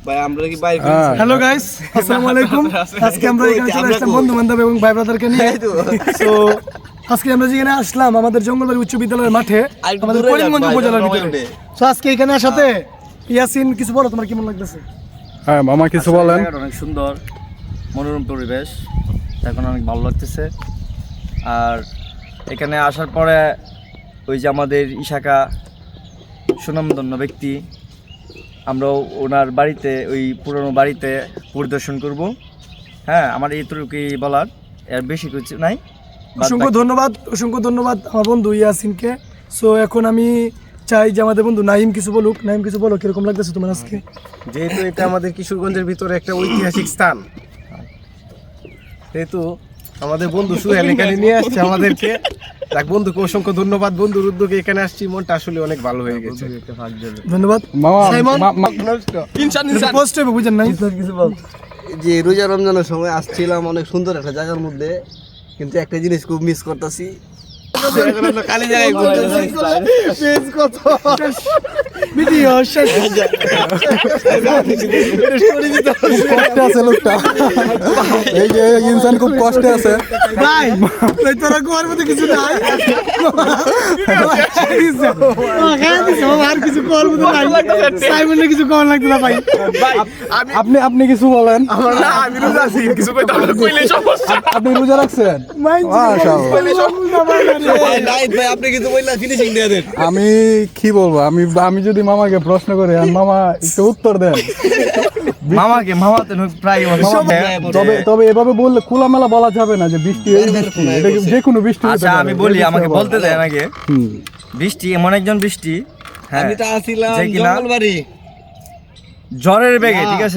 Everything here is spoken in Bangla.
ভাই আমরা কি বাইরে হ্যালো গাইস, আসসালামু আলাইকুম। আজকে আমরা এখানে চলে আসলাম বন্ধু বান্ধব এবং ভাই ব্রাদারকে নিয়ে। তো আজকে আমরা যেখানে আসলাম আমাদের জঙ্গলবাড়ি উচ্চ বিদ্যালয়ের মাঠে, আমাদের করিমগঞ্জ উপজেলার ভিতরে। তো আজকে এখানে আসাতে ইয়াসিন কিছু বলো, তোমার কেমন লাগতেছে? হ্যাঁ মামা কিছু বলেন। অনেক সুন্দর মনোরম পরিবেশ, এখন অনেক ভালো লাগতেছে। আর এখানে আসার পরে ওই যে আমাদের ইশাকা সুনামধন্য ব্যক্তি, আমরা ওনার বাড়িতে, ওই পুরনো বাড়িতে পরিদর্শন করব। হ্যাঁ, আমার এইটুকুই বলার, এর বেশি কিছু নাই। অসংখ্য ধন্যবাদ আমার বন্ধু ইয়াসিনকে। সো এখন আমি চাই যে আমাদের বন্ধু নাইম কিছু বলুক। নাইম কিছু বলো, কিরকম লাগতেছে তোমার আজকে? যেহেতু এটা আমাদের কিশোরগঞ্জের ভিতরে একটা ঐতিহাসিক স্থান, সেহেতু আমাদের বন্ধু সুহেল এখানে নিয়ে আসছে আমাদেরকে। তাক বন্ধুকে অসংখ্য ধন্যবাদ, বন্ধুর উদ্যোগে এখানে আসছি, মনটা আসলে অনেক ভালো হয়ে গেছে। ধন্যবাদ মামা পোস্ট হবে, বুঝেন নাই কিছু বল। যে রোজা রমজানের সময় আসছিলাম অনেক সুন্দর একটা জায়গার মধ্যে, কিন্তু একটা জিনিস খুব মিস করতেছি। খালি জায়গায় ভিডিও শেষ। কষ্টে আছে লোকটা, এই যে ইনসান খুব কষ্টে আছে। ভাই তোরা গোয়ার মধ্যে কিছু নাই, আর কিছু করার মতো নাই। সাইমনের কিছু করার লাগতো না ভাই। আপনি কিছু বলেন। আমি রোজা আছি, কিছু কইতে হবে না, কইলে সমস্যা। আপনি রোজা রাখছেন? ভাই আপনি কিন্তু বললা ফিনিশিং দিয়ে দেন। আমি কি বলবো, আমি যদি মামাকে প্রশ্ন করি, আর মামা একটু উত্তর দেন। মামাতে প্রায় তবে এভাবে বললে খোলামেলা বলা যাবে না যে বৃষ্টি, এই বৃষ্টি, এটা যে কোনো বৃষ্টি হতে আচ্ছা, পারে। আমি বলি, আমাকে বলতে দেন আগে। হুম। বৃষ্টি এমন একজন বৃষ্টি, হ্যাঁ, আমি তো আসিলাম যে কিনা জঙ্গলবাড়ি জ্বরের বেগে, ঠিক আছে।